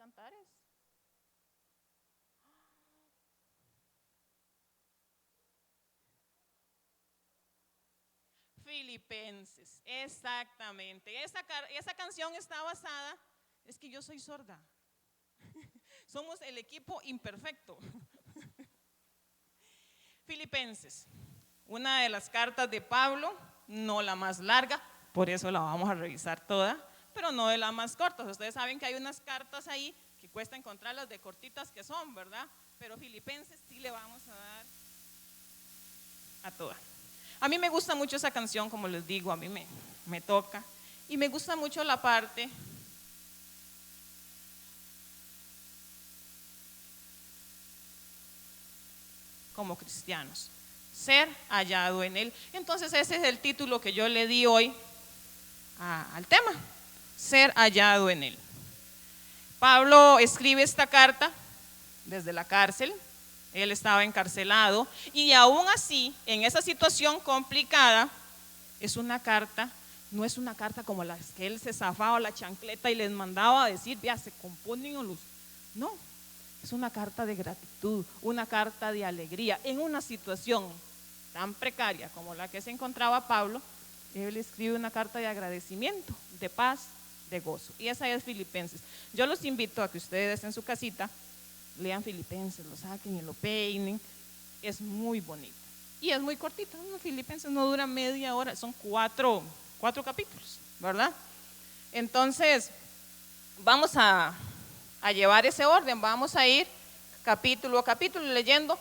cantares. Filipenses, exactamente. Esa canción está basada, es que yo soy sorda. Somos el equipo imperfecto. Filipenses, una de las cartas de Pablo, no la más larga, por eso la vamos a revisar toda, pero no de las más cortas. Ustedes saben que hay unas cartas ahí que cuesta encontrarlas de cortitas que son, ¿verdad? Pero Filipenses sí le vamos a dar a toda. A mí me gusta mucho esa canción, como les digo, a mí me toca. Y me gusta mucho la parte como cristianos, ser hallado en Él. Entonces ese es el título que yo le di hoy al tema, ser hallado en Él. Pablo escribe esta carta desde la cárcel. Él estaba encarcelado y aún así, en esa situación complicada, es una carta, no es una carta como las que él se zafaba la chancleta y les mandaba a decir, vea, se componen o luz. No, es una carta de gratitud, una carta de alegría. En una situación tan precaria como la que se encontraba Pablo, él escribe una carta de agradecimiento, de paz, de gozo. Y esa es Filipenses. Yo los invito a que ustedes en su casita lean Filipenses, lo saquen y lo peinen. Es muy bonita y es muy cortita. Filipenses no dura media hora, son cuatro capítulos, ¿verdad? Entonces vamos a llevar ese orden, vamos a ir capítulo a capítulo leyendo.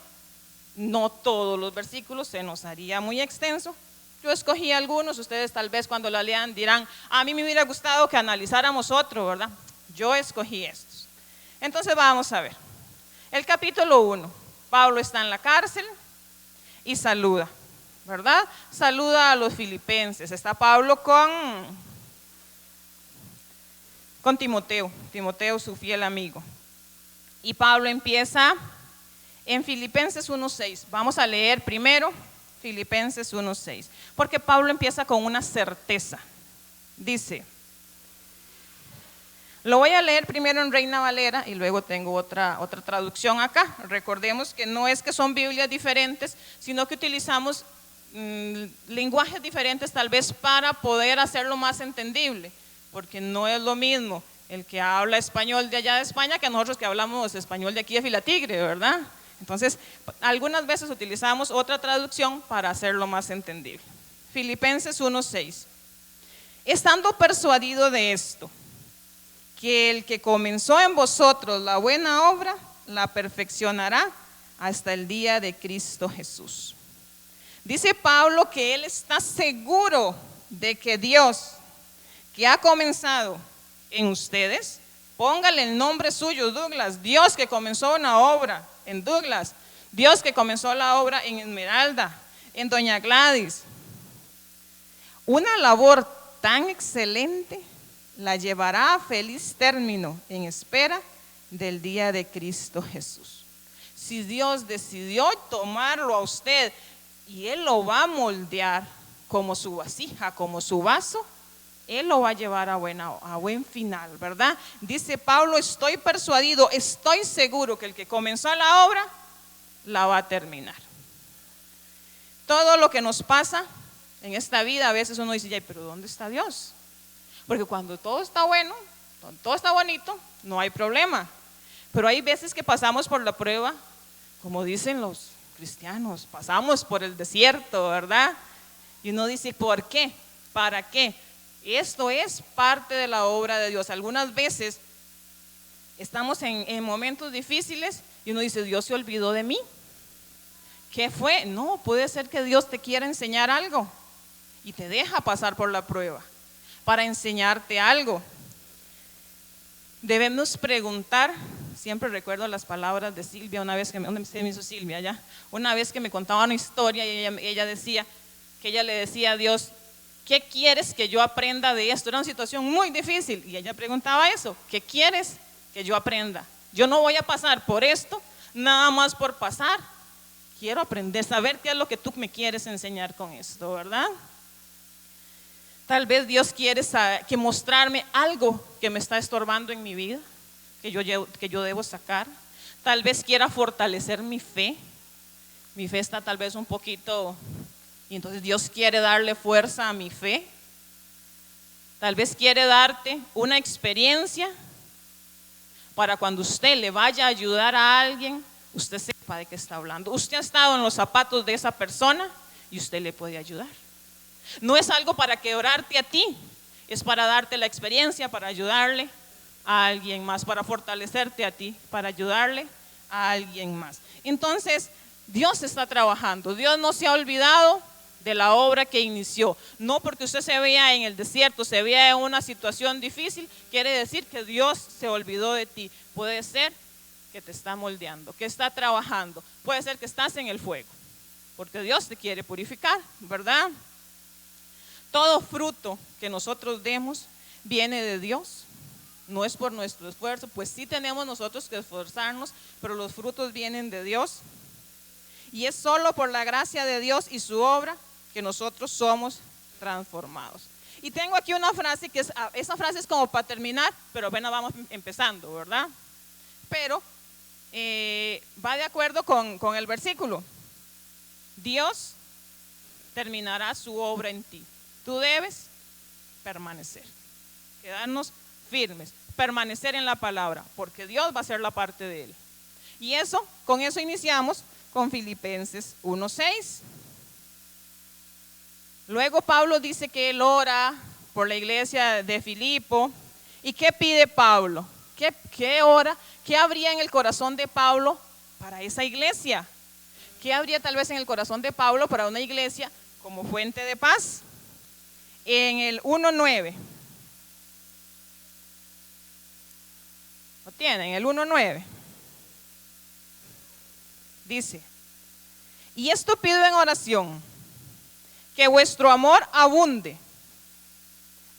No todos los versículos, se nos haría muy extenso. Yo escogí algunos, ustedes tal vez cuando la lean dirán, a mí me hubiera gustado que analizáramos otro, ¿verdad? Yo escogí estos. Entonces vamos a ver. El capítulo 1, Pablo está en la cárcel y saluda, ¿verdad? Saluda a los filipenses. Está Pablo con Timoteo, su fiel amigo. Y Pablo empieza en Filipenses 1:6. Vamos a leer primero Filipenses 1:6, porque Pablo empieza con una certeza. Dice, lo voy a leer primero en Reina Valera y luego tengo otra traducción acá. Recordemos que no es que son Biblias diferentes, sino que utilizamos lenguajes diferentes tal vez para poder hacerlo más entendible, porque no es lo mismo el que habla español de allá de España que nosotros que hablamos español de aquí de Filatigre, ¿verdad? Entonces, algunas veces utilizamos otra traducción para hacerlo más entendible. Filipenses 1:6. Estando persuadido de esto, que el que comenzó en vosotros la buena obra, la perfeccionará hasta el día de Cristo Jesús. Dice Pablo que él está seguro de que Dios, que ha comenzado en ustedes, póngale el nombre suyo, Douglas, Dios que comenzó una obra en Douglas, Dios que comenzó la obra en Esmeralda, en Doña Gladys, una labor tan excelente, la llevará a feliz término en espera del día de Cristo Jesús. Si Dios decidió tomarlo a usted y Él lo va a moldear como su vasija, como su vaso, Él lo va a llevar a buen final, ¿verdad? Dice Pablo, estoy persuadido, estoy seguro que el que comenzó la obra, la va a terminar. Todo lo que nos pasa en esta vida, a veces uno dice, pero ¿dónde está Dios? Porque cuando todo está bueno, cuando todo está bonito, no hay problema. Pero hay veces que pasamos por la prueba, como dicen los cristianos, pasamos por el desierto, ¿verdad? Y uno dice, ¿por qué? ¿Para qué? Esto es parte de la obra de Dios. Algunas veces estamos en momentos difíciles y uno dice, Dios se olvidó de mí. ¿Qué fue? No, puede ser que Dios te quiera enseñar algo y te deja pasar por la prueba para enseñarte algo. Debemos preguntar, siempre recuerdo las palabras de Silvia, una vez que me contaba una historia y ella decía que ella le decía a Dios, ¿qué quieres que yo aprenda de esto? Era una situación muy difícil y ella preguntaba eso, ¿qué quieres que yo aprenda? Yo no voy a pasar por esto nada más por pasar, quiero aprender, saber qué es lo que tú me quieres enseñar con esto, ¿verdad? Tal vez Dios quiere que mostrarme algo que me está estorbando en mi vida. que yo debo sacar. Tal vez quiera fortalecer mi fe. Mi fe está tal vez un poquito, y entonces Dios quiere darle fuerza a mi fe. Tal vez quiere darte una experiencia para cuando usted le vaya a ayudar a alguien, usted sepa de qué está hablando. Usted ha estado en los zapatos de esa persona y usted le puede ayudar. No es algo para quebrarte a ti, es para darte la experiencia, para ayudarle a alguien más, para fortalecerte a ti, para ayudarle a alguien más. Entonces, Dios está trabajando. Dios no se ha olvidado de la obra que inició. No porque usted se vea en el desierto, se vea en una situación difícil, quiere decir que Dios se olvidó de ti. Puede ser que te está moldeando, que está trabajando. Puede ser que estás en el fuego, porque Dios te quiere purificar, ¿verdad? Todo fruto que nosotros demos viene de Dios. No es por nuestro esfuerzo, pues sí tenemos nosotros que esforzarnos, pero los frutos vienen de Dios. Y es solo por la gracia de Dios y su obra que nosotros somos transformados. Y tengo aquí una frase que esa frase es como para terminar, pero apenas vamos empezando, ¿verdad? Pero va de acuerdo con el versículo. Dios terminará su obra en ti. Tú debes permanecer, quedarnos firmes, permanecer en la palabra, porque Dios va a hacer la parte de él. Y con eso iniciamos con Filipenses 1:6. Luego Pablo dice que él ora por la iglesia de Filipo. ¿Y qué pide Pablo? ¿Qué ora? ¿Qué habría en el corazón de Pablo para esa iglesia? ¿Qué habría tal vez en el corazón de Pablo para una iglesia como fuente de paz? En el 1:9. ¿Lo tienen? El 1:9. Dice: y esto pido en oración, que vuestro amor abunde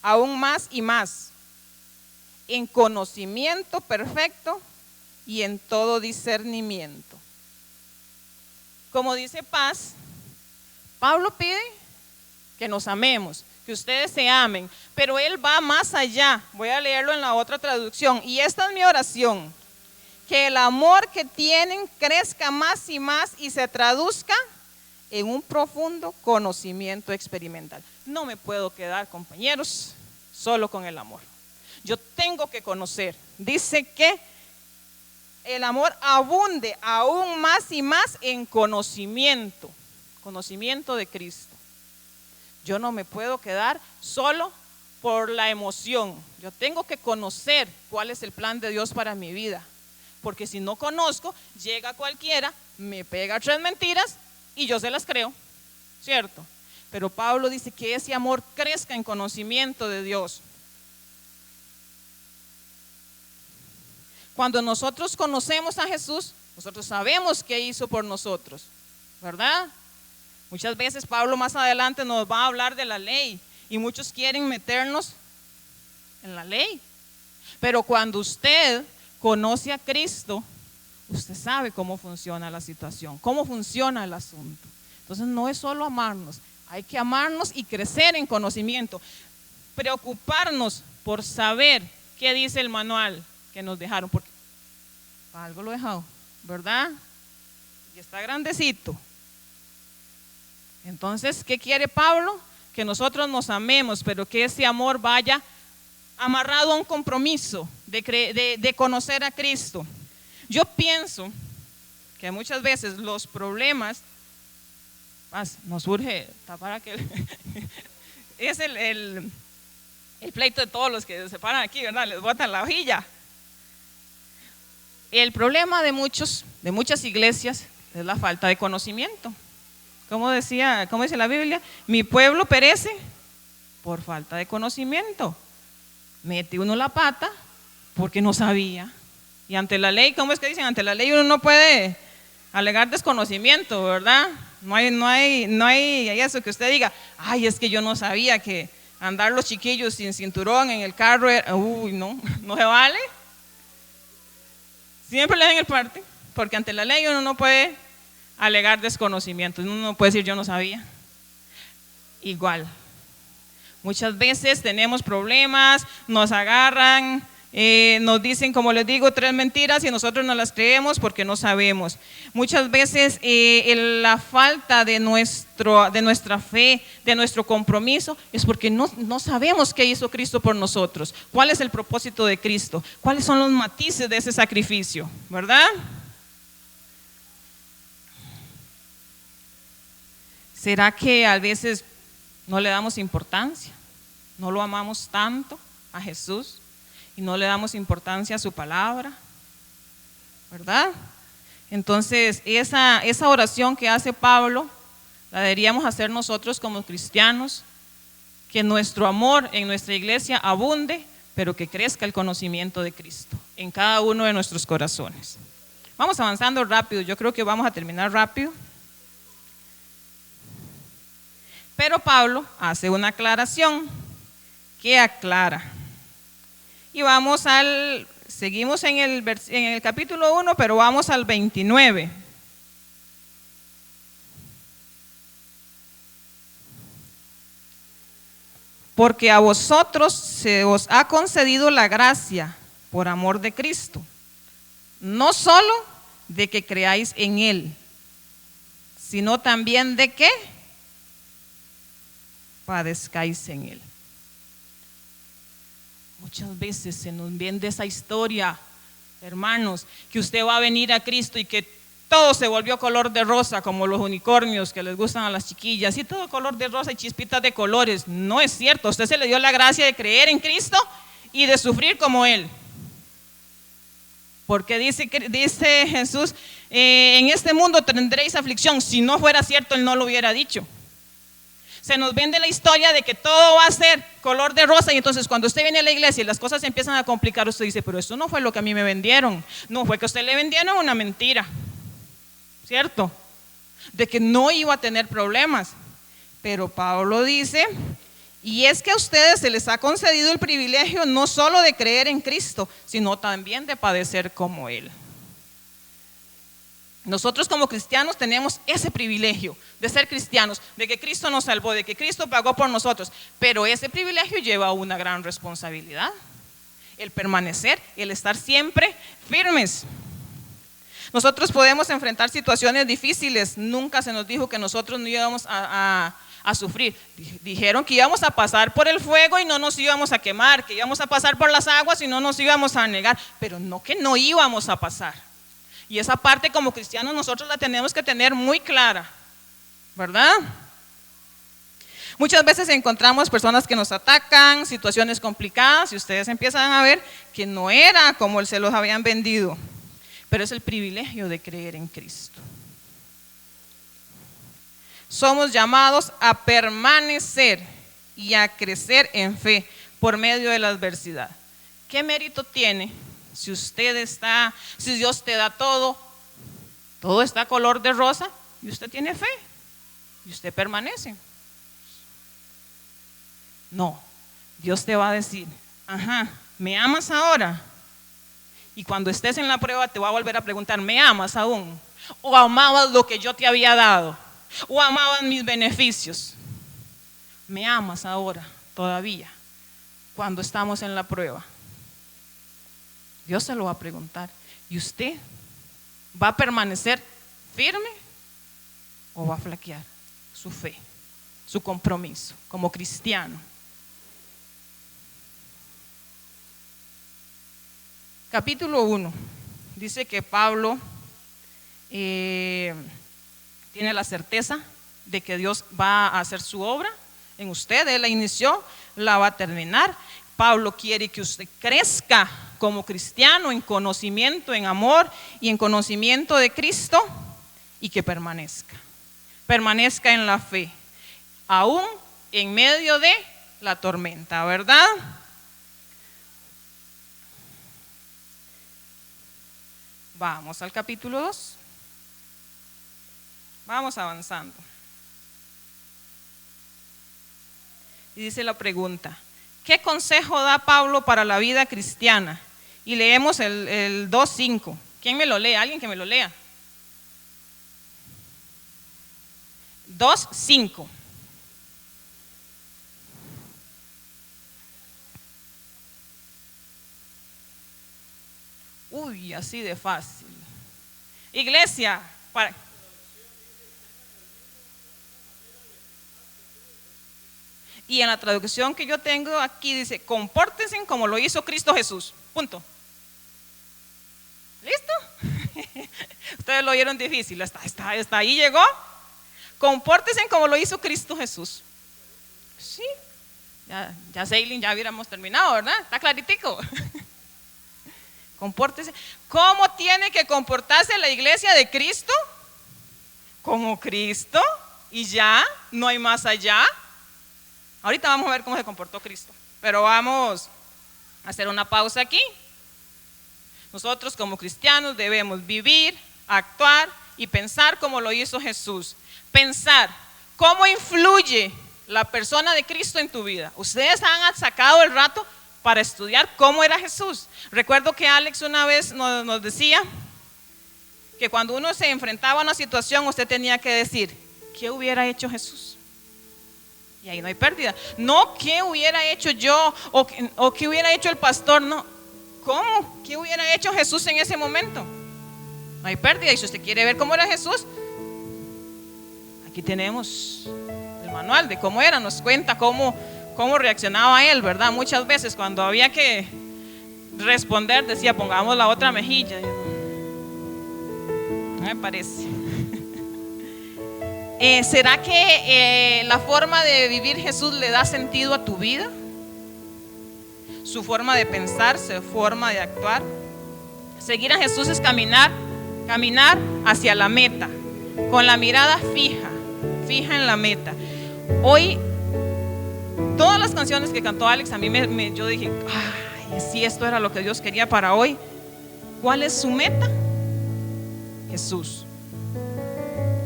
aún más y más en conocimiento perfecto y en todo discernimiento. Como dice Paz, Pablo pide que nos amemos, que ustedes se amen, pero él va más allá. Voy a leerlo en la otra traducción. Y esta es mi oración: que el amor que tienen crezca más y más y se traduzca en un profundo conocimiento experimental. No me puedo quedar, compañeros, solo con el amor. Yo tengo que conocer. Dice que el amor abunde aún más y más en conocimiento de Cristo. Yo no me puedo quedar solo por la emoción. Yo tengo que conocer cuál es el plan de Dios para mi vida. Porque si no conozco, llega cualquiera, me pega 3 mentiras y yo se las creo, ¿cierto? Pero Pablo dice que ese amor crezca en conocimiento de Dios. Cuando nosotros conocemos a Jesús, nosotros sabemos qué hizo por nosotros, ¿verdad? Muchas veces Pablo más adelante nos va a hablar de la ley y muchos quieren meternos en la ley. Pero cuando usted conoce a Cristo, usted sabe cómo funciona la situación, cómo funciona el asunto. Entonces no es solo amarnos, hay que amarnos y crecer en conocimiento, preocuparnos por saber qué dice el manual que nos dejaron, porque para algo lo he dejado, ¿verdad? Y está grandecito. Entonces, ¿qué quiere Pablo? Que nosotros nos amemos, pero que ese amor vaya amarrado a un compromiso de conocer a Cristo. Yo pienso que muchas veces los problemas nos surge tapar aquel es el pleito de todos los que se paran aquí, ¿verdad? Les botan la hojilla. El problema de muchas iglesias es la falta de conocimiento. Como dice la Biblia, mi pueblo perece por falta de conocimiento. Mete uno la pata porque no sabía. Y ante la ley, ¿cómo es que dicen? Ante la ley uno no puede alegar desconocimiento, ¿verdad? No hay eso que usted diga, ay, es que yo no sabía que andar los chiquillos sin cinturón en el carro era, uy, no se vale. Siempre le den el parte, porque ante la ley uno no puede alegar desconocimiento, uno no puede decir yo no sabía. Igual, muchas veces tenemos problemas, nos agarran Nos dicen, como les digo, 3 mentiras y nosotros no las creemos porque no sabemos. Muchas veces la falta de nuestra fe, de nuestro compromiso, es porque no sabemos qué hizo Cristo por nosotros. ¿Cuál es el propósito de Cristo? ¿Cuáles son los matices de ese sacrificio? ¿Verdad? ¿Será que a veces no le damos importancia? ¿No lo amamos tanto a Jesús? Y no le damos importancia a su palabra, ¿verdad? Entonces, esa oración que hace Pablo, la deberíamos hacer nosotros como cristianos, que nuestro amor en nuestra iglesia abunde, pero que crezca el conocimiento de Cristo en cada uno de nuestros corazones. Vamos avanzando rápido, yo creo que vamos a terminar rápido. Pero Pablo hace una aclaración que aclara. Y seguimos en el capítulo 1, pero vamos al 29. Porque a vosotros se os ha concedido la gracia por amor de Cristo, no solo de que creáis en Él, sino también de que padezcáis en Él. Muchas veces se nos vende esa historia, hermanos, que usted va a venir a Cristo y que todo se volvió color de rosa, como los unicornios que les gustan a las chiquillas, y todo color de rosa y chispitas de colores. No es cierto, a usted se le dio la gracia de creer en Cristo y de sufrir como Él. Porque dice Jesús, en este mundo tendréis aflicción. Si no fuera cierto, Él no lo hubiera dicho. Se nos vende la historia de que todo va a ser color de rosa, y entonces cuando usted viene a la iglesia y las cosas se empiezan a complicar, usted dice, pero eso no fue lo que a mí me vendieron. No, fue que a usted le vendieron una mentira, ¿cierto? De que no iba a tener problemas. Pero Pablo dice, y es que a ustedes se les ha concedido el privilegio no solo de creer en Cristo, sino también de padecer como Él. Nosotros como cristianos tenemos ese privilegio de ser cristianos, de que Cristo nos salvó, de que Cristo pagó por nosotros, pero ese privilegio lleva una gran responsabilidad, el permanecer, el estar siempre firmes. Nosotros podemos enfrentar situaciones difíciles, nunca se nos dijo que nosotros no íbamos a sufrir. Dijeron que íbamos a pasar por el fuego y no nos íbamos a quemar, que íbamos a pasar por las aguas y no nos íbamos a anegar, pero no que no íbamos a pasar. Y esa parte como cristianos nosotros la tenemos que tener muy clara, ¿verdad? Muchas veces encontramos personas que nos atacan, situaciones complicadas, y ustedes empiezan a ver que no era como se los habían vendido, pero es el privilegio de creer en Cristo. Somos llamados a permanecer y a crecer en fe por medio de la adversidad. ¿Qué mérito tiene si Dios te da todo está color de rosa y usted tiene fe y usted permanece? No, Dios te va a decir, ¿me amas ahora? Y cuando estés en la prueba te va a volver a preguntar, ¿me amas aún? ¿O amabas lo que yo te había dado? ¿O amabas mis beneficios? ¿Me amas ahora todavía cuando estamos en la prueba? Dios se lo va a preguntar. ¿Y usted va a permanecer firme o va a flaquear su fe, su compromiso como cristiano? Capítulo 1 dice que Pablo tiene la certeza de que Dios va a hacer su obra en usted. Él la inició, la va a terminar. Pablo quiere que usted crezca como cristiano en conocimiento, en amor y en conocimiento de Cristo, y que permanezca en la fe, aún en medio de la tormenta, ¿verdad? Vamos al capítulo 2. Vamos avanzando. Y dice la pregunta, ¿qué consejo da Pablo para la vida cristiana? Y leemos el 2:5. ¿Quién me lo lee? ¿Alguien que me lo lea? 2:5. Uy, así de fácil. Iglesia, y en la traducción que yo tengo aquí dice, compórtense como lo hizo Cristo Jesús. Punto. ¿Listo? Ustedes lo oyeron difícil, hasta ahí llegó. Compórtense como lo hizo Cristo Jesús. Sí, ya Sailing, ya hubiéramos terminado, ¿verdad? Está claritico. Compórtense. ¿Cómo tiene que comportarse la iglesia de Cristo? Como Cristo, y ya, no hay más allá. Ahorita vamos a ver cómo se comportó Cristo, pero vamos a hacer una pausa aquí. Nosotros como cristianos debemos vivir, actuar y pensar como lo hizo Jesús. Pensar cómo influye la persona de Cristo en tu vida. Ustedes han sacado el rato para estudiar cómo era Jesús. Recuerdo que Alex una vez nos decía que cuando uno se enfrentaba a una situación, usted tenía que decir, ¿qué hubiera hecho Jesús? Y ahí no hay pérdida. No, ¿qué hubiera hecho yo? O ¿qué hubiera hecho el pastor? No, ¿cómo? ¿Qué hubiera hecho Jesús en ese momento? No hay pérdida. Y si usted quiere ver cómo era Jesús, aquí tenemos el manual de cómo era. Nos cuenta cómo reaccionaba él, ¿verdad? Muchas veces cuando había que responder decía, pongamos la otra mejilla. No me parece. ¿Será que la forma de vivir Jesús le da sentido a tu vida? Su forma de pensar, su forma de actuar. Seguir a Jesús es caminar hacia la meta, con la mirada fija en la meta. Hoy, todas las canciones que cantó Alex, a mí yo dije, ay, si esto era lo que Dios quería para hoy. ¿Cuál es su meta? Jesús.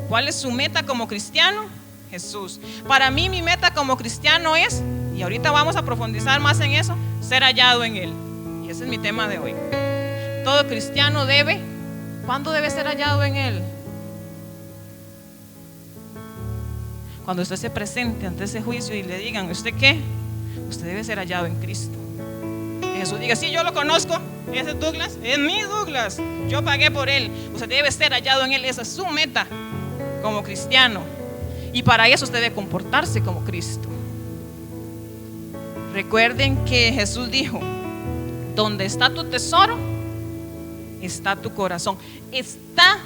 ¿Cuál es su meta como cristiano? Jesús. Para mí mi meta como cristiano es, y ahorita vamos a profundizar más en eso, ser hallado en Él. Y ese es mi tema de hoy. Todo cristiano ¿cuándo debe ser hallado en Él? Cuando usted se presente ante ese juicio y le digan, ¿usted qué? Usted debe ser hallado en Cristo. Y Jesús diga, sí, yo lo conozco, ese es Douglas, es mi Douglas, yo pagué por él. Usted debe ser hallado en Él, esa es su meta como cristiano. Y para eso usted debe comportarse como Cristo. Recuerden que Jesús dijo, donde está tu tesoro, está tu corazón. Está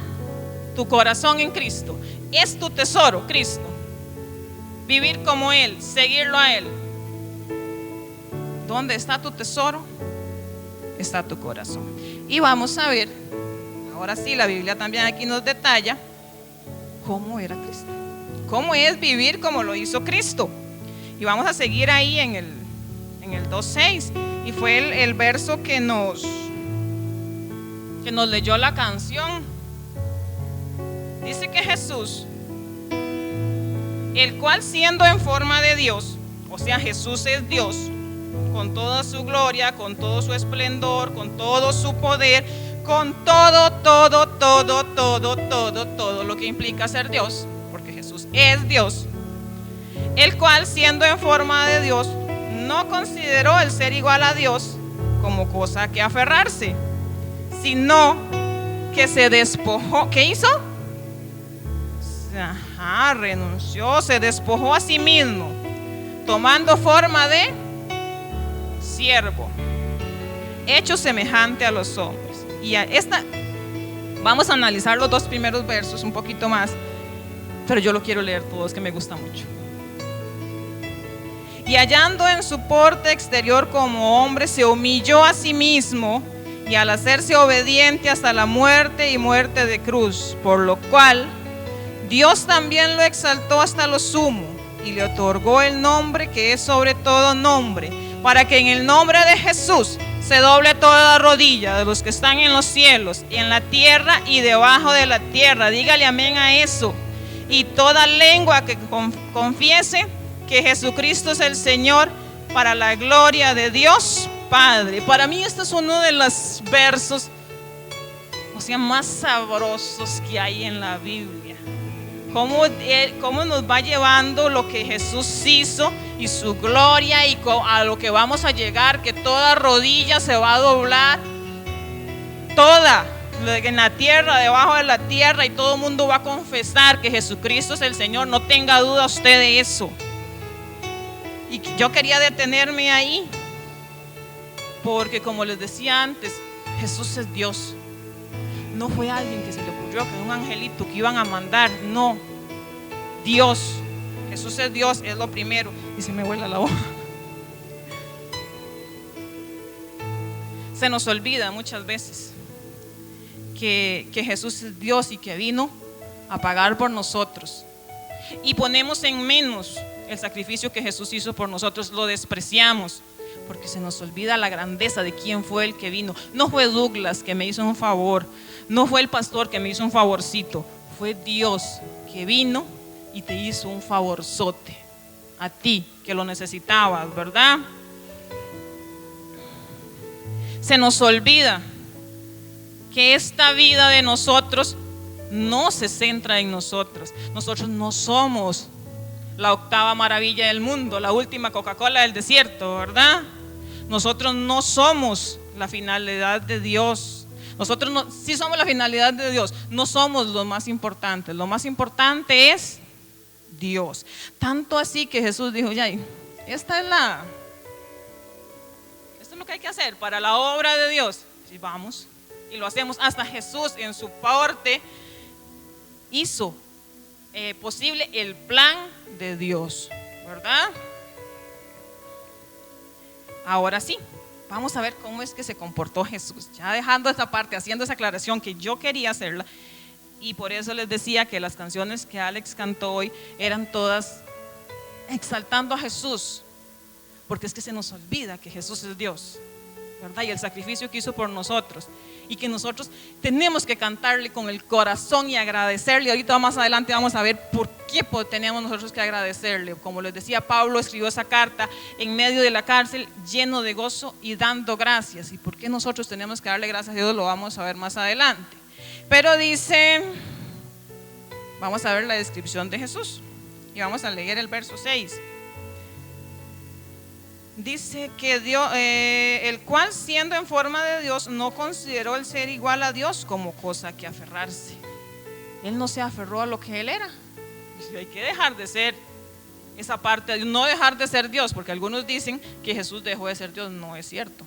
tu corazón en Cristo. Es tu tesoro, Cristo. Vivir como Él, seguirlo a Él. ¿Dónde está tu tesoro? Está tu corazón. Y vamos a ver, ahora sí, la Biblia también aquí nos detalla cómo era Cristo. Cómo es vivir como lo hizo Cristo. Y vamos a seguir ahí en el 2:6. Y fue el verso que nos leyó la canción. Dice que Jesús, el cual siendo en forma de Dios, o sea, Jesús es Dios, con toda su gloria, con todo su esplendor, con todo su poder, con todo lo que implica ser Dios, porque Jesús es Dios, el cual siendo en forma de Dios, no consideró el ser igual a Dios como cosa que aferrarse, sino que se despojó. ¿Qué hizo? Renunció, se despojó a sí mismo, tomando forma de siervo, hecho semejante a los hombres. Y vamos a analizar los dos primeros versos un poquito más, pero yo lo quiero leer todo, es que me gusta mucho. Y hallando en su porte exterior como hombre, se humilló a sí mismo, y al hacerse obediente hasta la muerte y muerte de cruz, por lo cual Dios también lo exaltó hasta lo sumo y le otorgó el nombre que es sobre todo nombre, para que en el nombre de Jesús se doble toda la rodilla de los que están en los cielos, en la tierra y debajo de la tierra. Dígale amén a eso. Y toda lengua que confiese que Jesucristo es el Señor, para la gloria de Dios Padre. Para mí este es uno de los versos, más sabrosos que hay en la Biblia. Cómo nos va llevando lo que Jesús hizo y su gloria, y a lo que vamos a llegar, que toda rodilla se va a doblar, toda, en la tierra, debajo de la tierra, y todo el mundo va a confesar que Jesucristo es el Señor. No tenga duda usted de eso. Y yo quería detenerme ahí, porque como les decía antes, Jesús es Dios. No fue alguien que se le ocurrió, que un angelito que iban a mandar. No, Dios. Jesús es Dios, es lo primero. Y se me vuela la boca. Se nos olvida muchas veces que Jesús es Dios y que vino a pagar por nosotros. Y ponemos en menos el sacrificio que Jesús hizo por nosotros. Lo despreciamos porque se nos olvida la grandeza de quién fue el que vino. No fue Douglas que me hizo un favor, no fue el pastor que me hizo un favorcito, fue Dios que vino y te hizo un favorzote a ti que lo necesitabas, ¿verdad? Se nos olvida que esta vida de nosotros no se centra en nosotros. Nosotros no somos la octava maravilla del mundo, la última Coca-Cola del desierto, ¿verdad? Nosotros no somos la finalidad de Dios. Nosotros no, sí somos la finalidad de Dios, no somos los más importantes. Lo más importante es Dios. Tanto así que Jesús dijo, ya, esto es lo que hay que hacer para la obra de Dios. Y vamos, y lo hacemos. Hasta Jesús en su parte hizo posible el plan de Dios, ¿verdad? Ahora sí, vamos a ver cómo es que se comportó Jesús. Ya dejando esta parte, haciendo esa aclaración que yo quería hacerla, y por eso les decía que las canciones que Alex cantó hoy eran todas exaltando a Jesús, porque es que se nos olvida que Jesús es Dios, ¿verdad? Y el sacrificio que hizo por nosotros, y que nosotros tenemos que cantarle con el corazón y agradecerle. Ahorita más adelante vamos a ver por qué tenemos nosotros que agradecerle. Como les decía, Pablo escribió esa carta en medio de la cárcel, lleno de gozo y dando gracias. ¿Y por qué nosotros tenemos que darle gracias a Dios? Lo vamos a ver más adelante. Pero dice, vamos a ver la descripción de Jesús y vamos a leer el verso 6. Dice que Dios, el cual siendo en forma de Dios no consideró el ser igual a Dios como cosa que aferrarse. Él no se aferró a lo que él era. Y hay que dejar de ser esa parte, no dejar de ser Dios, porque algunos dicen que Jesús dejó de ser Dios. No es cierto.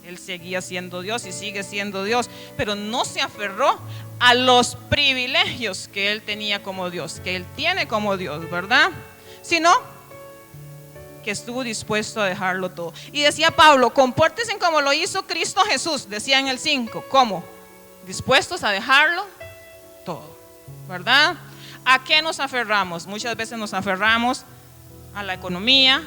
Él seguía siendo Dios y sigue siendo Dios, pero no se aferró a los privilegios que él tenía como Dios, que él tiene como Dios, ¿verdad? Sino que estuvo dispuesto a dejarlo todo. Y decía Pablo, compórtense como lo hizo Cristo Jesús, decía en el 5, ¿cómo? Dispuestos a dejarlo todo, ¿verdad? ¿A qué nos aferramos? Muchas veces nos aferramos a la economía,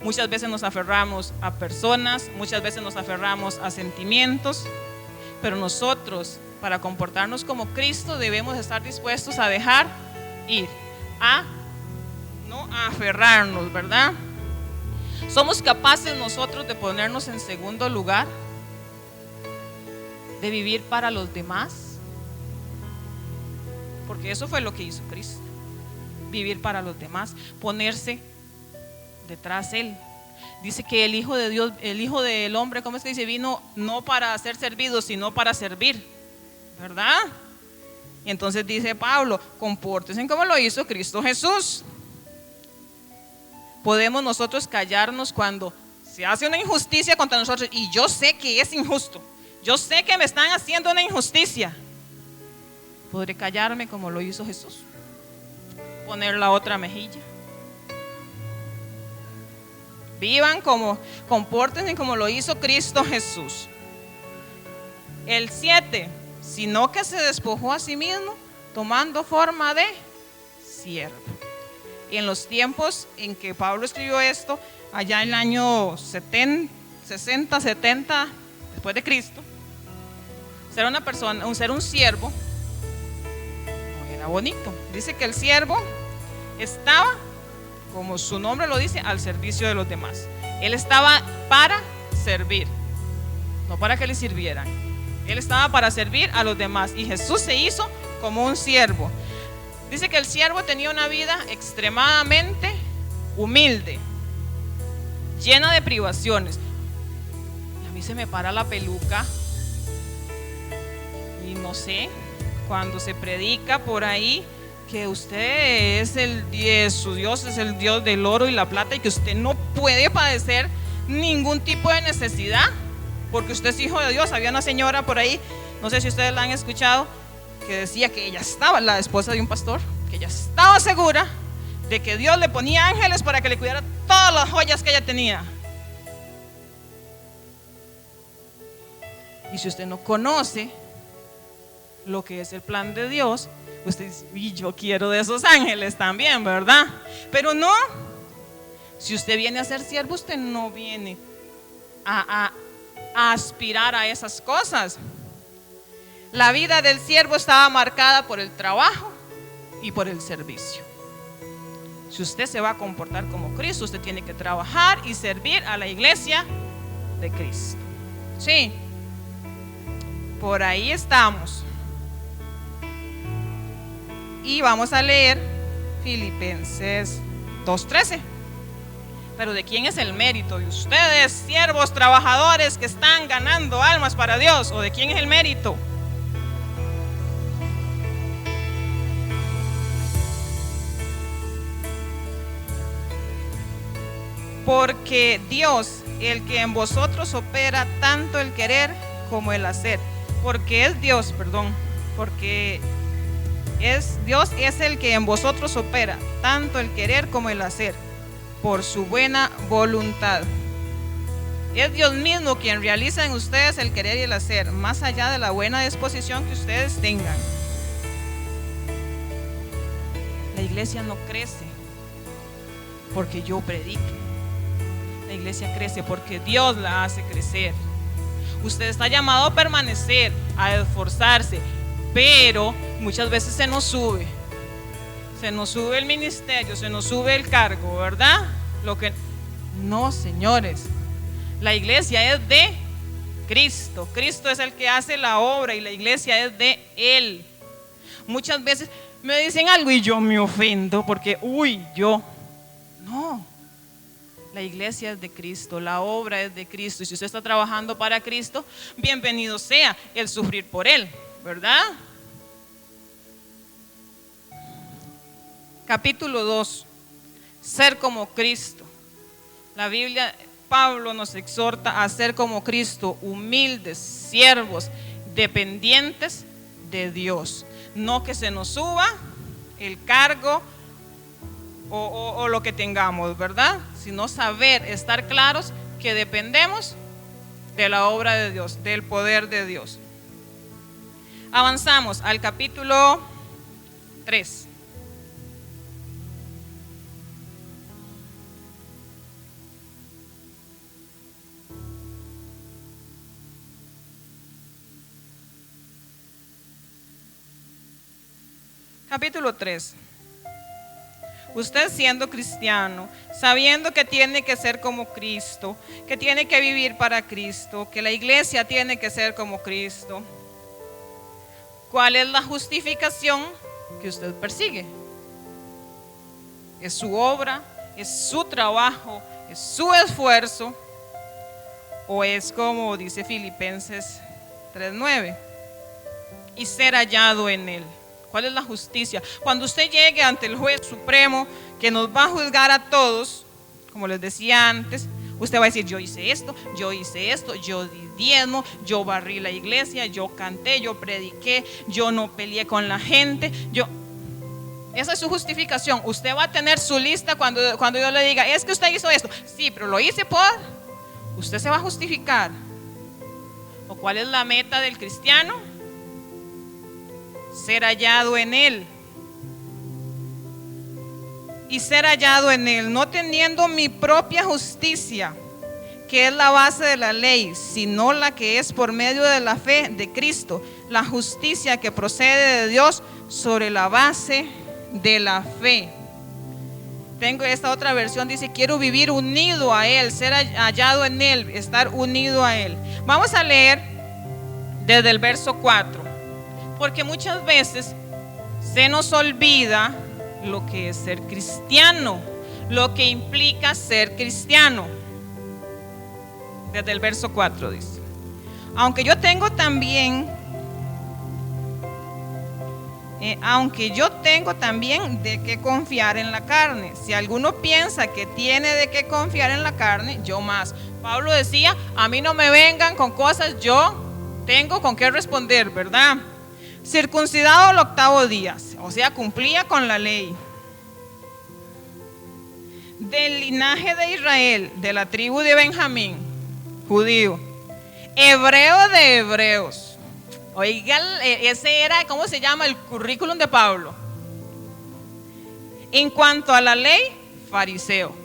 muchas veces nos aferramos a personas, muchas veces nos aferramos a sentimientos, pero nosotros, para comportarnos como Cristo, debemos estar dispuestos a dejar ir, a no aferrarnos, ¿verdad? ¿Somos capaces nosotros de ponernos en segundo lugar? ¿De vivir para los demás? Porque eso fue lo que hizo Cristo. Vivir para los demás, ponerse detrás de Él. Dice que el Hijo de Dios, el Hijo del Hombre, ¿cómo es que dice? Vino no para ser servido, sino para servir, ¿verdad? Y entonces dice Pablo, compórtense como lo hizo Cristo Jesús. Podemos nosotros callarnos cuando se hace una injusticia contra nosotros, y yo sé que es injusto, yo sé que me están haciendo una injusticia. ¿Podré callarme como lo hizo Jesús? Poner la otra mejilla. Vivan como, compórtense como lo hizo Cristo Jesús. El 7, sino que se despojó a sí mismo, tomando forma de siervo. Y en los tiempos en que Pablo escribió esto, allá en el año 60, 70 después de Cristo, ser una persona, ser un siervo no era bonito. Dice que el siervo estaba, como su nombre lo dice, al servicio de los demás. Él estaba para servir, no para que le sirvieran. Él estaba para servir a los demás, y Jesús se hizo como un siervo. Dice que el siervo tenía una vida extremadamente humilde, llena de privaciones. Y a mí se me para la peluca no sé, cuando se predica por ahí que usted su Dios es el Dios del oro y la plata y que usted no puede padecer ningún tipo de necesidad porque usted es hijo de Dios. Había una señora por ahí, no sé si ustedes la han escuchado, que decía que ella estaba, la esposa de un pastor, que ella estaba segura de que Dios le ponía ángeles para que le cuidara todas las joyas que ella tenía. Y si usted no conoce lo que es el plan de Dios, usted dice, y yo quiero de esos ángeles también, ¿verdad? Pero no, si usted viene a ser siervo, usted no viene a aspirar a esas cosas. La vida del siervo estaba marcada por el trabajo y por el servicio. Si usted se va a comportar como Cristo, usted tiene que trabajar y servir a la iglesia de Cristo. Sí, por ahí estamos. Y vamos a leer Filipenses 2:13. Pero ¿de quién es el mérito? ¿De ustedes, siervos, trabajadores que están ganando almas para Dios? ¿O de quién es el mérito? Porque Dios, el que en vosotros opera tanto el querer como el hacer. Porque Dios es el que en vosotros opera tanto el querer como el hacer, por su buena voluntad. Es Dios mismo quien realiza en ustedes el querer y el hacer, más allá de la buena disposición que ustedes tengan. La iglesia no crece porque yo predique. La iglesia crece porque Dios la hace crecer. Usted está llamado a permanecer, a esforzarse, pero muchas veces se nos sube el ministerio, se nos sube el cargo, ¿verdad? No, señores, la iglesia es de Cristo. Cristo es el que hace la obra y la iglesia es de Él. Muchas veces me dicen algo y yo me ofendo porque, no. La iglesia es de Cristo, la obra es de Cristo. Y si usted está trabajando para Cristo, bienvenido sea el sufrir por Él, ¿verdad? Capítulo 2, ser como Cristo. La Biblia, Pablo nos exhorta a ser como Cristo, humildes, siervos, dependientes de Dios. No que se nos suba el cargo o lo que tengamos, ¿verdad? Sino saber, estar claros que dependemos de la obra de Dios, del poder de Dios. Avanzamos al capítulo 3. Capítulo 3. Usted siendo cristiano, sabiendo que tiene que ser como Cristo, que tiene que vivir para Cristo, que la iglesia tiene que ser como Cristo, ¿cuál es la justificación que usted persigue? ¿Es su obra? ¿Es su trabajo? ¿Es su esfuerzo? ¿O es como dice Filipenses 3:9? Y ser hallado en Él. ¿Cuál es la justicia? Cuando usted llegue ante el juez supremo que nos va a juzgar a todos, como les decía antes, usted va a decir, yo hice esto, yo di diezmo, yo barrí la iglesia, yo canté, yo prediqué, yo no peleé con la gente, esa es su justificación. Usted va a tener su lista cuando yo le diga, es que usted hizo esto. Sí, pero lo hice usted se va a justificar. ¿O cuál es la meta del cristiano? Ser hallado en Él. Y ser hallado en Él, no teniendo mi propia justicia, que es la base de la ley, sino la que es por medio de la fe de Cristo, la justicia que procede de Dios sobre la base de la fe. Tengo esta otra versión, dice, quiero vivir unido a Él, ser hallado en Él, estar unido a Él. Vamos a leer desde el verso 4. Porque muchas veces se nos olvida lo que es ser cristiano, lo que implica ser cristiano. Desde el verso 4 dice, aunque yo tengo también aunque yo tengo también de qué confiar en la carne. Si alguno piensa que tiene de qué confiar en la carne, yo más. Pablo decía, a mí no me vengan con cosas, yo tengo con qué responder, ¿verdad? Circuncidado al 8º día, o sea, cumplía con la ley. Del linaje de Israel, de la tribu de Benjamín, judío. Hebreo de hebreos. Oiga, ese era, ¿cómo se llama? El currículum de Pablo. En cuanto a la ley, fariseo.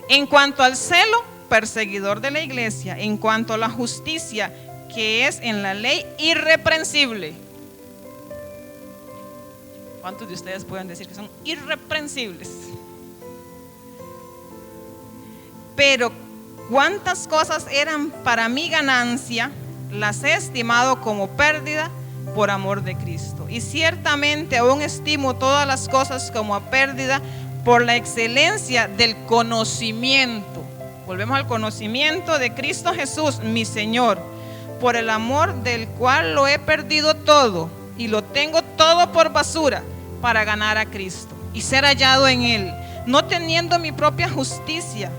En cuanto al celo, perseguidor de la iglesia. En cuanto a la justicia que es en la ley, irreprensible. ¿Cuántos de ustedes pueden decir que son irreprensibles? Pero cuántas cosas eran para mi ganancia, las he estimado como pérdida por amor de Cristo. Y ciertamente aún estimo todas las cosas como pérdida por la excelencia del conocimiento. Volvemos al conocimiento de Cristo Jesús, mi Señor, por el amor del cual lo he perdido todo y lo tengo todo por basura para ganar a Cristo y ser hallado en Él, no teniendo mi propia justicia,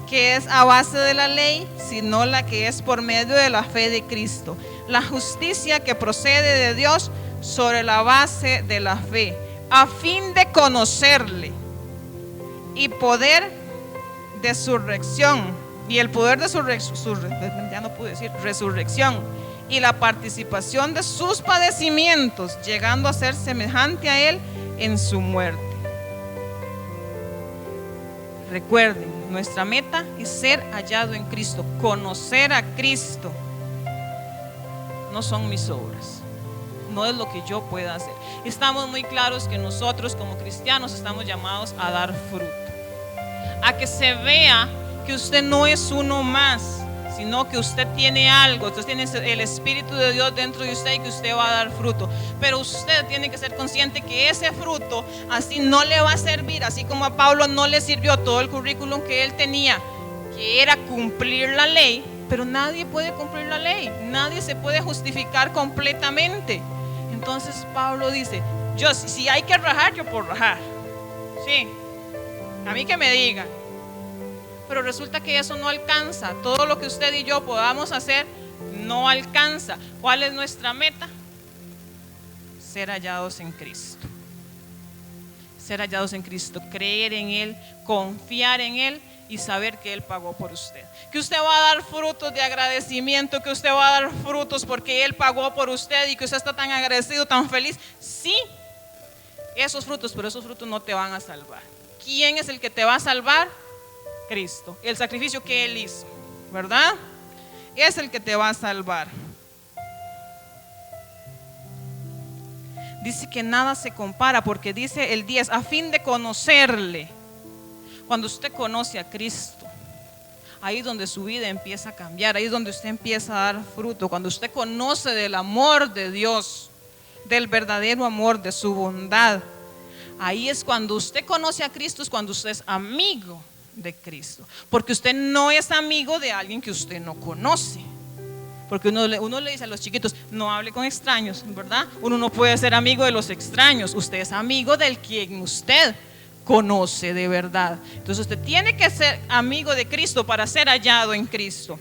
que es a base de la ley, sino la que es por medio de la fe de Cristo, la justicia que procede de Dios sobre la base de la fe, a fin de conocerle y poder de resurrección, y el poder de su resurrección y la participación de sus padecimientos, llegando a ser semejante a Él en su muerte. Recuerden, nuestra meta es ser hallado en Cristo, conocer a Cristo. No son mis obras, no es lo que yo pueda hacer. Estamos muy claros que nosotros como cristianos estamos llamados a dar fruto, a que se vea que usted no es uno más, sino que usted tiene algo, usted tiene el Espíritu de Dios dentro de usted y que usted va a dar fruto. Pero usted tiene que ser consciente que ese fruto así no le va a servir, así como a Pablo no le sirvió todo el currículum que él tenía, que era cumplir la ley. Pero nadie puede cumplir la ley, nadie se puede justificar completamente. Entonces Pablo dice, yo si hay que rajar, yo puedo rajar, sí, a mí que me digan. Pero resulta que eso no alcanza. Todo lo que usted y yo podamos hacer no alcanza. ¿Cuál es nuestra meta? Ser hallados en Cristo. Ser hallados en Cristo, creer en Él, confiar en Él y saber que Él pagó por usted. Que usted va a dar frutos de agradecimiento, que usted va a dar frutos porque Él pagó por usted y que usted está tan agradecido, tan feliz. Sí, esos frutos, pero esos frutos no te van a salvar. ¿Quién es el que te va a salvar? Cristo, el sacrificio que Él hizo, ¿verdad? Es el que te va a salvar. Dice que nada se compara, porque dice el 10, a fin de conocerle. Cuando usted conoce a Cristo, ahí es donde su vida empieza a cambiar, ahí es donde usted empieza a dar fruto. Cuando usted conoce del amor de Dios, del verdadero amor, de su bondad, ahí es cuando usted conoce a Cristo, es cuando usted es amigo de Cristo, porque usted no es amigo de alguien que usted no conoce, porque uno le dice a los chiquitos, no hable con extraños, ¿verdad? Uno no puede ser amigo de los extraños, usted es amigo del quien usted conoce de verdad. Entonces usted tiene que ser amigo de Cristo para ser hallado en Cristo.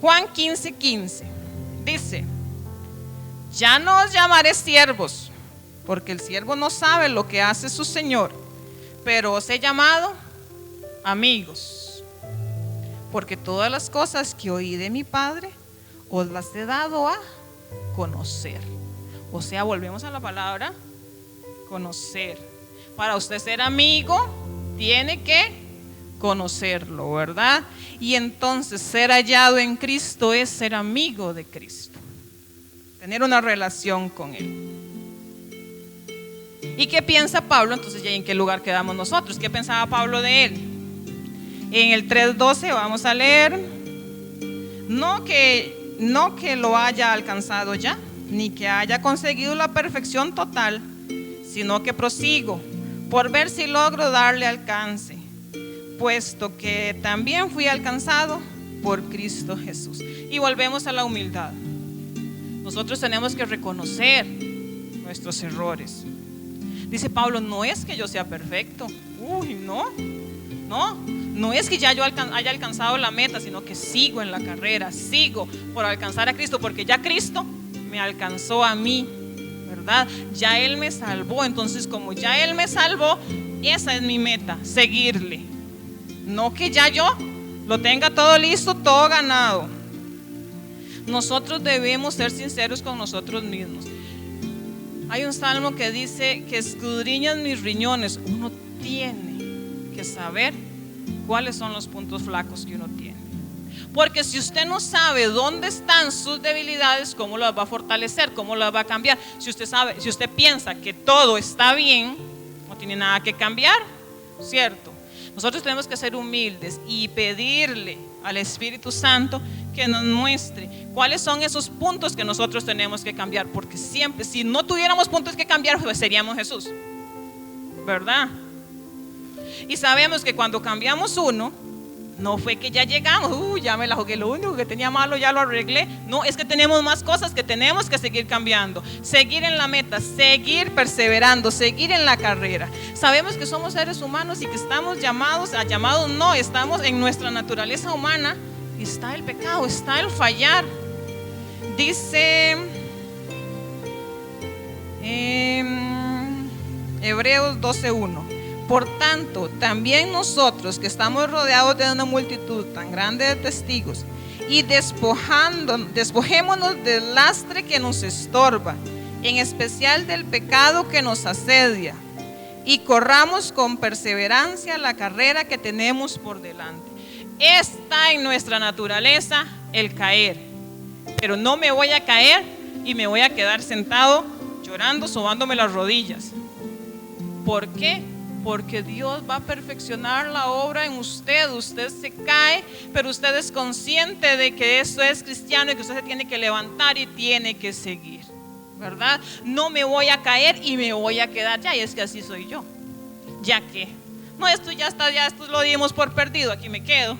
Juan 15:15 dice, ya no os llamaré siervos, porque el siervo no sabe lo que hace su Señor, pero os he llamado amigos, porque todas las cosas que oí de mi Padre os las he dado a conocer. O sea, volvemos a la palabra conocer. Para usted ser amigo, tiene que conocerlo, ¿verdad? Y entonces ser hallado en Cristo es ser amigo de Cristo, tener una relación con Él. ¿Y qué piensa Pablo? Entonces, ¿ya en qué lugar quedamos nosotros? ¿Qué pensaba Pablo de Él? En el 3:12 vamos a leer, no que lo haya alcanzado ya, ni que haya conseguido la perfección total, sino que prosigo por ver si logro darle alcance, puesto que también fui alcanzado por Cristo Jesús. Y volvemos a la humildad. Nosotros tenemos que reconocer nuestros errores. Dice Pablo, no es que yo sea perfecto. No es que ya yo haya alcanzado la meta, sino que sigo en la carrera, sigo por alcanzar a Cristo, porque ya Cristo me alcanzó a mí, ¿verdad? Ya Él me salvó, entonces como ya Él me salvó, esa es mi meta, seguirle. No que ya yo lo tenga todo listo, todo ganado. Nosotros debemos ser sinceros con nosotros mismos. Hay un salmo que dice que escudriñan mis riñones. Uno tiene que saber cuáles son los puntos flacos que uno tiene. Porque si usted no sabe dónde están sus debilidades, ¿cómo las va a fortalecer? ¿Cómo las va a cambiar? Si usted piensa que todo está bien, no tiene nada que cambiar, ¿cierto? Nosotros tenemos que ser humildes y pedirle al Espíritu Santo que nos muestre cuáles son esos puntos que nosotros tenemos que cambiar, porque siempre, si no tuviéramos puntos que cambiar, pues seríamos Jesús, ¿verdad? Y sabemos que cuando cambiamos uno, no fue que ya llegamos, ya me la jugué, lo único que tenía malo ya lo arreglé. No, es que tenemos más cosas que tenemos que seguir cambiando, seguir en la meta, seguir perseverando, seguir en la carrera. Sabemos que somos seres humanos y que estamos estamos en nuestra naturaleza humana. Está el pecado, está el fallar. Dice Hebreos 12:1: por tanto, también nosotros que estamos rodeados de una multitud tan grande de testigos, y despojémonos del lastre que nos estorba, en especial del pecado que nos asedia, y corramos con perseverancia la carrera que tenemos por delante. Está en nuestra naturaleza el caer, pero no me voy a caer y me voy a quedar sentado llorando, sobándome las rodillas. ¿Por qué? Porque Dios va a perfeccionar la obra en usted. Usted se cae, pero usted es consciente de que eso es cristiano y que usted se tiene que levantar y tiene que seguir, ¿verdad? No me voy a caer y me voy a quedar ya, y es que así soy yo. ¿Ya qué? No, esto ya está, ya esto lo dimos por perdido, aquí me quedo.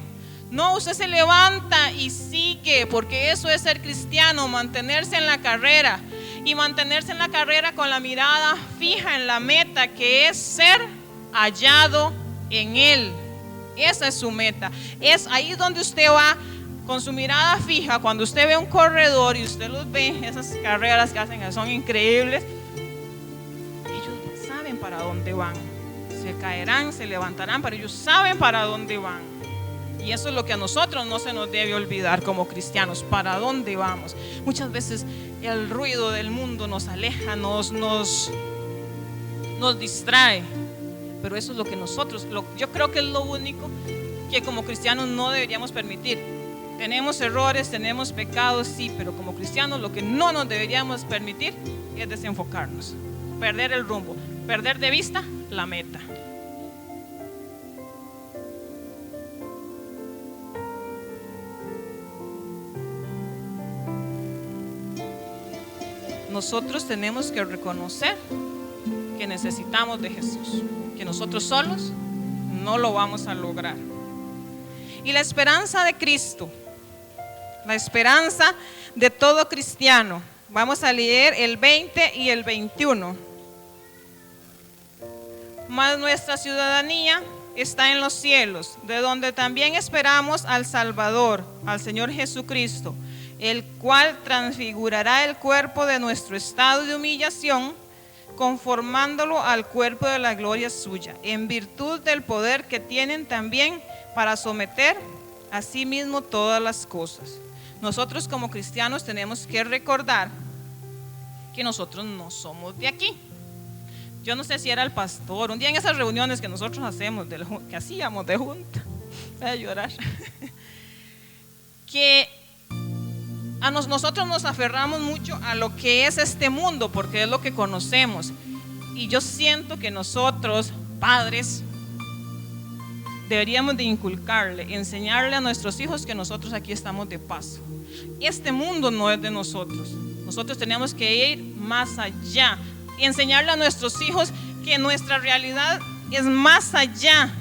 No, usted se levanta y sigue, porque eso es ser cristiano, mantenerse en la carrera. Y mantenerse en la carrera con la mirada fija en la meta, que es ser hallado en Él. Esa es su meta. Es ahí donde usted va con su mirada fija. Cuando usted ve un corredor y usted los ve, esas carreras que hacen son increíbles, ellos saben para dónde van. Se caerán, se levantarán, pero ellos saben para dónde van. Y eso es lo que a nosotros no se nos debe olvidar como cristianos, para dónde vamos. Muchas veces el ruido del mundo nos aleja, nos distrae, pero eso es lo que yo creo que es lo único que como cristianos no deberíamos permitir. Tenemos errores, tenemos pecados, sí, pero como cristianos lo que no nos deberíamos permitir es desenfocarnos, perder el rumbo, perder de vista la meta. Nosotros tenemos que reconocer que necesitamos de Jesús, que nosotros solos no lo vamos a lograr. Y la esperanza de Cristo, la esperanza de todo cristiano. Vamos a leer el 20 y el 21. Mas nuestra ciudadanía está en los cielos, de donde también esperamos al Salvador, al Señor Jesucristo, el cual transfigurará el cuerpo de nuestro estado de humillación, conformándolo al cuerpo de la gloria suya, en virtud del poder que tienen también para someter a sí mismo todas las cosas. Nosotros como cristianos tenemos que recordar que nosotros no somos de aquí. Yo no sé si era el pastor, un día en esas reuniones que nosotros hacíamos de junta, voy a llorar, que nosotros nos aferramos mucho a lo que es este mundo, porque es lo que conocemos. Y yo siento que nosotros, padres, deberíamos de inculcarle, enseñarle a nuestros hijos que nosotros aquí estamos de paso. Este mundo no es de nosotros. Nosotros tenemos que ir más allá, enseñarle a nuestros hijos que nuestra realidad es más allá,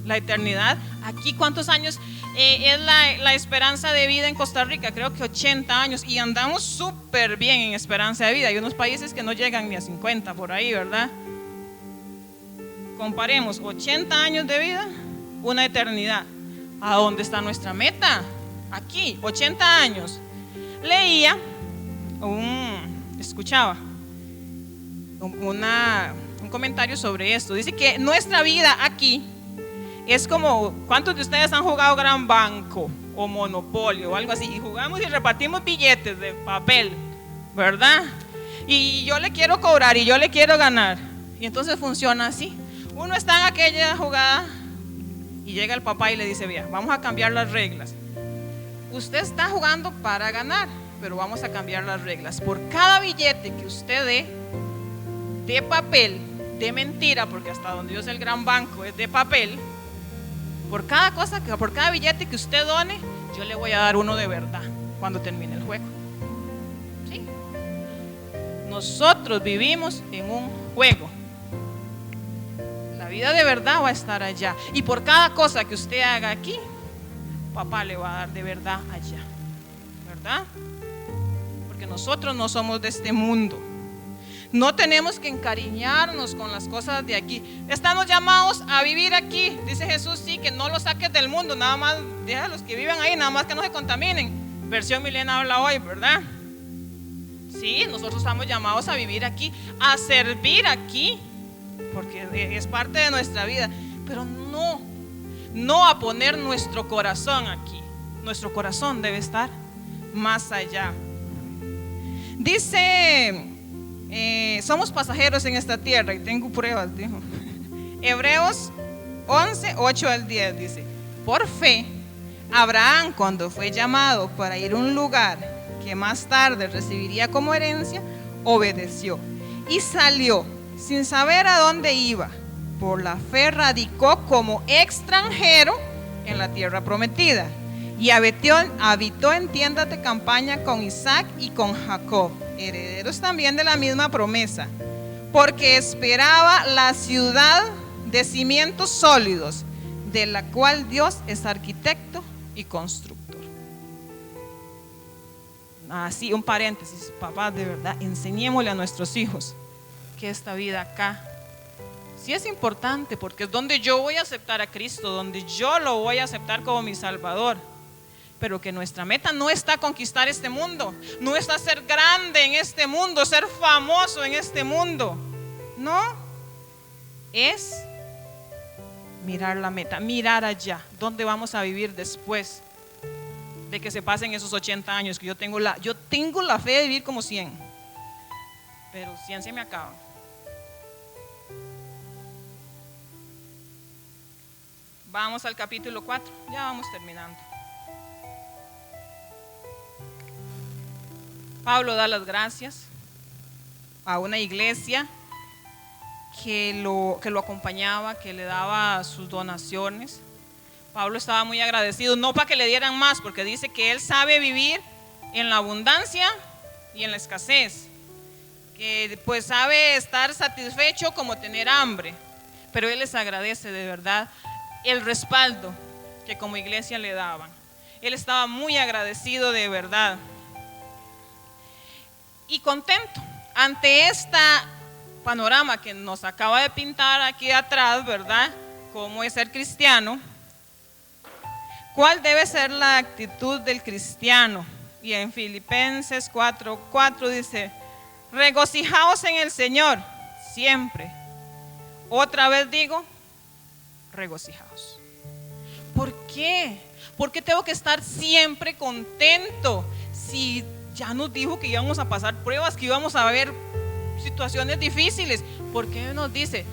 la eternidad. Aquí, ¿cuántos años Es la esperanza de vida en Costa Rica, creo que 80 años, y andamos súper bien en esperanza de vida. Hay unos países que no llegan ni a 50 por ahí, ¿verdad? Comparemos 80 años de vida, una eternidad. ¿A dónde está nuestra meta? Aquí, 80 años. Leía, escuchaba un comentario sobre esto. Dice que nuestra vida aquí es como, ¿cuántos de ustedes han jugado Gran Banco o Monopolio o algo así? Y jugamos y repartimos billetes de papel, ¿verdad? Y yo le quiero cobrar y yo le quiero ganar. Y entonces funciona así. Uno está en aquella jugada y llega el papá y le dice: vea, vamos a cambiar las reglas. Usted está jugando para ganar, pero vamos a cambiar las reglas. Por cada billete que usted dé de papel, de mentira, porque hasta donde yo sé el Gran Banco es de papel, por cada billete que usted done, yo le voy a dar uno de verdad cuando termine el juego. ¿Sí? Nosotros vivimos en un juego. La vida de verdad va a estar allá. Y por cada cosa que usted haga aquí, papá le va a dar de verdad allá. ¿Verdad? Porque nosotros no somos de este mundo. No tenemos que encariñarnos con las cosas de aquí. Estamos llamados a vivir aquí. Dice Jesús, sí, que no los saques del mundo, nada más deja a los que viven ahí, nada más que no se contaminen. Versión Milena habla hoy, ¿verdad? Sí, nosotros estamos llamados a vivir aquí, a servir aquí, porque es parte de nuestra vida. Pero no a poner nuestro corazón aquí. Nuestro corazón debe estar más allá. Dice... somos pasajeros en esta tierra y tengo pruebas, dijo. Hebreos 11, 8 al 10 dice: por fe, Abraham, cuando fue llamado para ir a un lugar que más tarde recibiría como herencia, obedeció y salió sin saber a dónde iba. Por la fe radicó como extranjero en la tierra prometida y habitó en tiendas de campaña con Isaac y con Jacob, herederos también de la misma promesa, porque esperaba la ciudad de cimientos sólidos, de la cual Dios es arquitecto y constructor. Así, un paréntesis, papás, de verdad, enseñémosle a nuestros hijos que esta vida acá sí es importante, porque es donde yo voy a aceptar a Cristo, donde yo lo voy a aceptar como mi Salvador. Pero que nuestra meta no está conquistar este mundo, no está ser grande en este mundo, ser famoso en este mundo. No, es mirar la meta, mirar allá, dónde vamos a vivir después de que se pasen esos 80 años, que yo tengo la fe de vivir como 100, pero 100 se me acaban. Vamos al capítulo 4, ya vamos terminando. Pablo da las gracias a una iglesia que lo acompañaba, que le daba sus donaciones. Pablo estaba muy agradecido, no para que le dieran más, porque dice que él sabe vivir en la abundancia y en la escasez, que pues sabe estar satisfecho como tener hambre, pero él les agradece de verdad el respaldo que como iglesia le daban. Él estaba muy agradecido de verdad y contento ante este panorama que nos acaba de pintar aquí atrás, ¿verdad? Cómo es ser cristiano. ¿Cuál debe ser la actitud del cristiano? Y en Filipenses 4:4 dice: regocijaos en el Señor siempre. Otra vez digo, regocijaos. ¿Por qué? ¿Por qué tengo que estar siempre contento? Si ya nos dijo que íbamos a pasar pruebas, que íbamos a ver situaciones difíciles. ¿Por qué nos dice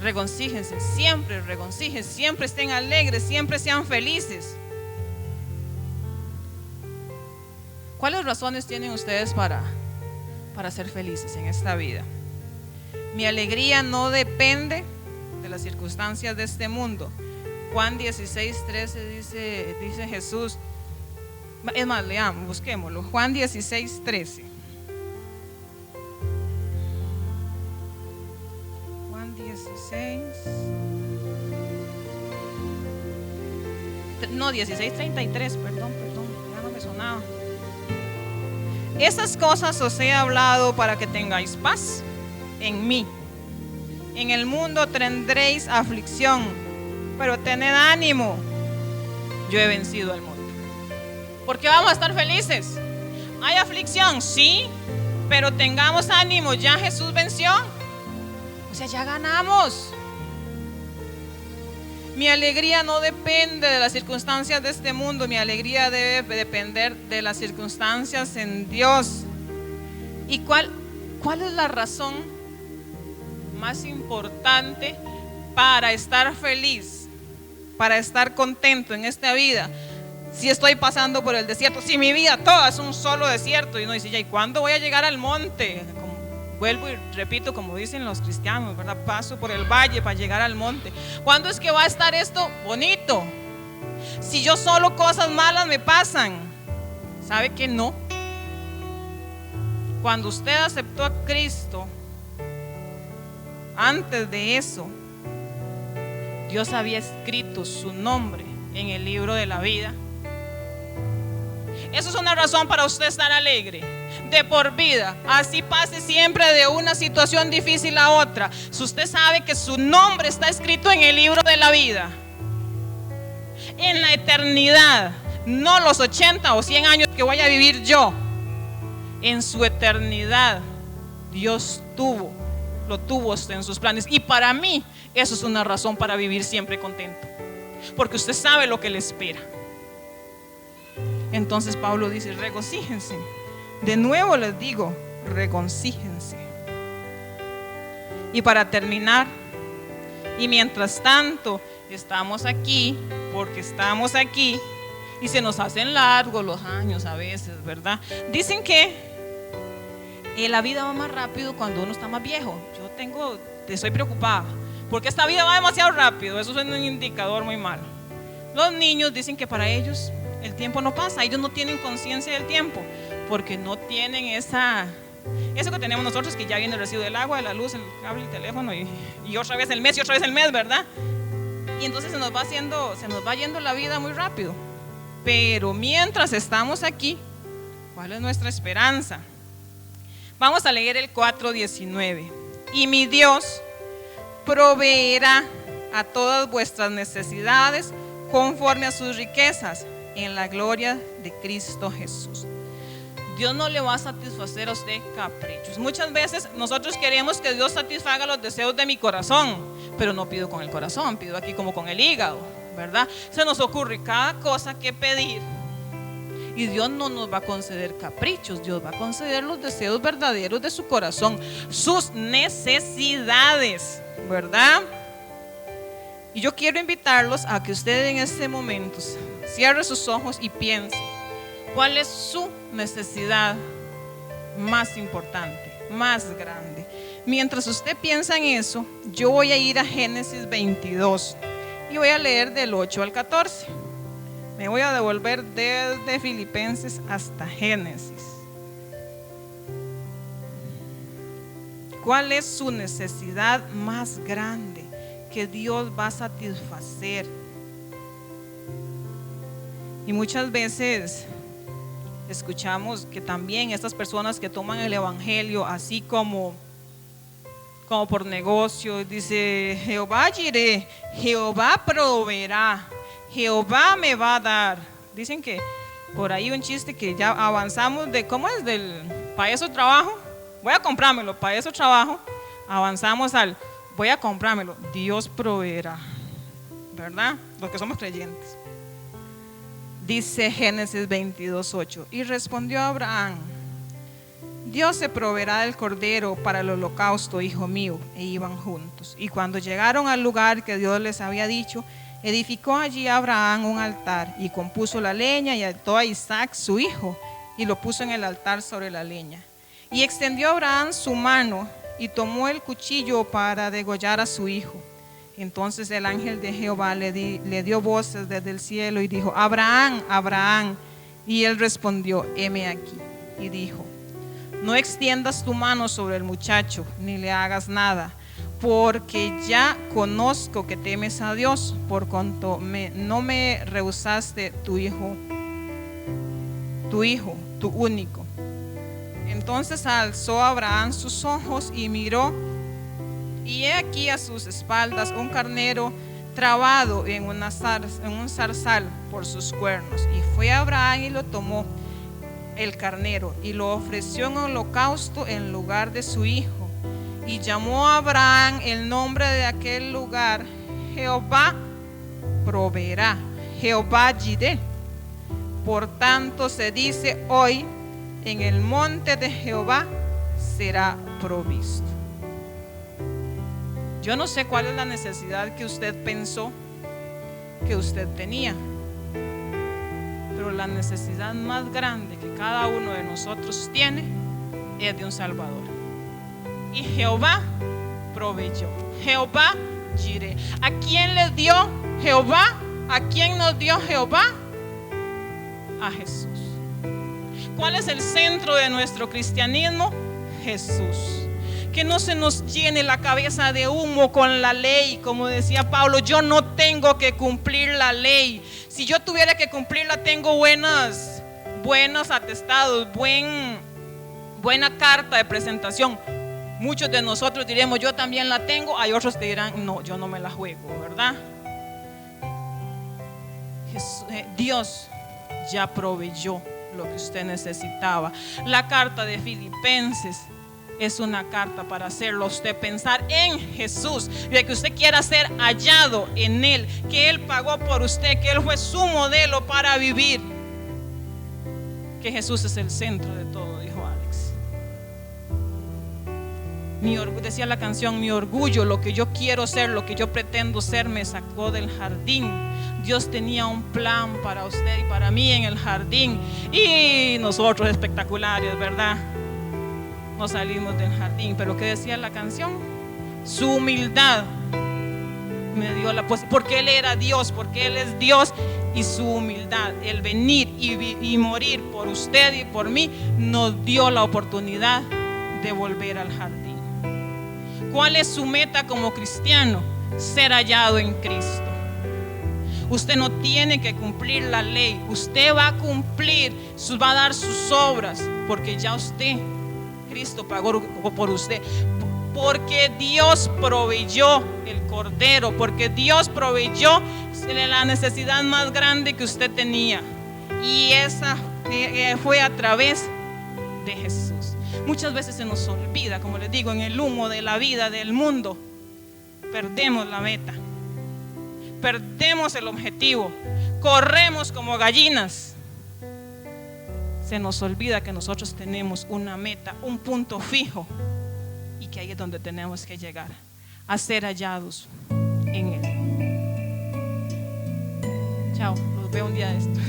regocíjense, siempre estén alegres, siempre sean felices? ¿Cuáles razones tienen ustedes para ser felices en esta vida? Mi alegría no depende de las circunstancias de este mundo. Juan 16:13 dice Jesús. Es más, leamos, busquémoslo. Juan 16:13. Juan 16. no, 16:33, perdón, ya no me sonaba. Esas cosas os he hablado para que tengáis paz en mí. En el mundo tendréis aflicción, pero tened ánimo, yo he vencido al mundo. ¿Por qué vamos a estar felices? ¿Hay aflicción? Sí, pero tengamos ánimo, ya Jesús venció. O sea, ya ganamos. Mi alegría no depende de las circunstancias de este mundo, mi alegría debe depender de las circunstancias en Dios. ¿Y cuál es la razón más importante para estar feliz, para estar contento en esta vida? Si estoy pasando por el desierto, si mi vida toda es un solo desierto, y uno dice, ¿y cuándo voy a llegar al monte? Vuelvo y repito, como dicen los cristianos, ¿verdad? Paso por el valle para llegar al monte. ¿Cuándo es que va a estar esto bonito? Si yo solo cosas malas me pasan. ¿Sabe que no? Cuando usted aceptó a Cristo, antes de eso, Dios había escrito su nombre en el libro de la vida. Eso es una razón para usted estar alegre de por vida, así pase siempre de una situación difícil a otra. Si usted sabe que su nombre está escrito en el libro de la vida, en la eternidad, no los 80 o 100 años que voy a vivir yo, en su eternidad, Dios lo tuvo usted en sus planes. Y para mí, eso es una razón para vivir siempre contento, porque usted sabe lo que le espera. Entonces Pablo dice, regocíjense. De nuevo les digo, regocíjense. Y para terminar, y mientras tanto estamos aquí, porque estamos aquí, y se nos hacen largos los años a veces, ¿verdad? Dicen que la vida va más rápido cuando uno está más viejo. Estoy preocupada, porque esta vida va demasiado rápido. Eso es un indicador muy malo. Los niños dicen que para ellos el tiempo no pasa, ellos no tienen conciencia del tiempo, porque no tienen eso que tenemos nosotros, que ya viene el recibo del agua, de la luz, el cable, el teléfono, y otra vez el mes, y otra vez el mes, ¿verdad? Y entonces se nos va yendo la vida muy rápido. Pero mientras estamos aquí, ¿cuál es nuestra esperanza? Vamos a leer el 4:19. Y mi Dios proveerá a todas vuestras necesidades conforme a sus riquezas en la gloria de Cristo Jesús. Dios no le va a satisfacer a usted caprichos. Muchas veces nosotros queremos que Dios satisfaga los deseos de mi corazón, pero no pido con el corazón, pido aquí como con el hígado, ¿verdad? Se nos ocurre cada cosa que pedir, y Dios no nos va a conceder caprichos. Dios va a conceder los deseos verdaderos de su corazón, sus necesidades, ¿verdad? Y yo quiero invitarlos a que ustedes en este momento cierren sus ojos y piensen cuál es su necesidad más importante, más grande. Mientras usted piensa en eso, yo voy a ir a Génesis 22 y voy a leer del 8 al 14. Me voy a devolver desde Filipenses hasta Génesis. ¿Cuál es su necesidad más grande que Dios va a satisfacer? Y muchas veces escuchamos que también estas personas que toman el evangelio así como por negocio, dice Jehová iré, Jehová proveerá, Jehová me va a dar. Dicen que por ahí un chiste que ya avanzamos de, ¿cómo es? Para eso trabajo, voy a comprármelo, para eso trabajo, avanzamos al voy a comprármelo, Dios proveerá, ¿verdad? Los que somos creyentes. Dice Génesis 22:8, y respondió Abraham, Dios se proveerá del cordero para el holocausto, hijo mío. E iban juntos. Y cuando llegaron al lugar que Dios les había dicho, edificó allí Abraham un altar y compuso la leña y ató a Isaac su hijo y lo puso en el altar sobre la leña. Y extendió Abraham su mano y tomó el cuchillo para degollar a su hijo. Entonces el ángel de Jehová le dio voces desde el cielo y dijo, Abraham, Abraham. Y él respondió, heme aquí. Y dijo, no extiendas tu mano sobre el muchacho, ni le hagas nada, porque ya conozco que temes a Dios, por cuanto no me rehusaste tu hijo, tu único. Entonces alzó Abraham sus ojos y miró, y he aquí a sus espaldas un carnero trabado en un zarzal por sus cuernos. Y fue Abraham y lo tomó el carnero y lo ofreció en holocausto en lugar de su hijo. Y llamó a Abraham el nombre de aquel lugar: Jehová proveerá, Jehová Jireh. Por tanto se dice hoy: en el monte de Jehová será provisto. Yo no sé cuál es la necesidad que usted pensó que usted tenía, pero la necesidad más grande que cada uno de nosotros tiene es de un Salvador. Y Jehová proveyó, Jehová Jireh. ¿A quién le dio Jehová? ¿A quién nos dio Jehová? A Jesús. ¿Cuál es el centro de nuestro cristianismo? Jesús. Que no se nos llene la cabeza de humo con la ley. Como decía Pablo, yo no tengo que cumplir la ley. Si yo tuviera que cumplirla, tengo buenos atestados, buena carta de presentación. Muchos de nosotros diremos, yo también la tengo. Hay otros que dirán, no, yo no me la juego, ¿verdad? Dios ya proveyó lo que usted necesitaba. La carta de Filipenses es una carta para hacerlo usted pensar en Jesús, de que usted quiera ser hallado en Él, que Él pagó por usted, que Él fue su modelo para vivir, que Jesús es el centro de todo, dijo Alex. Decía la canción, mi orgullo, lo que yo quiero ser, lo que yo pretendo ser, me sacó del jardín. Dios tenía un plan para usted y para mí en el jardín, y nosotros espectaculares, ¿verdad? No salimos del jardín. Pero ¿qué decía la canción? Su humildad me dio la posibilidad, porque Él era Dios, porque Él es Dios, y su humildad, el venir y morir por usted y por mí, nos dio la oportunidad de volver al jardín. ¿Cuál es su meta como cristiano? Ser hallado en Cristo. Usted no tiene que cumplir la ley, usted va a cumplir, va a dar sus obras, porque ya Cristo pagó por usted, porque Dios proveyó el cordero, porque Dios proveyó la necesidad más grande que usted tenía, y esa fue a través de Jesús. Muchas veces se nos olvida, como les digo, en el humo de la vida, del mundo, perdemos la meta, perdemos el objetivo, corremos como gallinas. Se nos olvida que nosotros tenemos una meta, un punto fijo, y que ahí es donde tenemos que llegar, a ser hallados en Él. Chao, los veo un día de esto.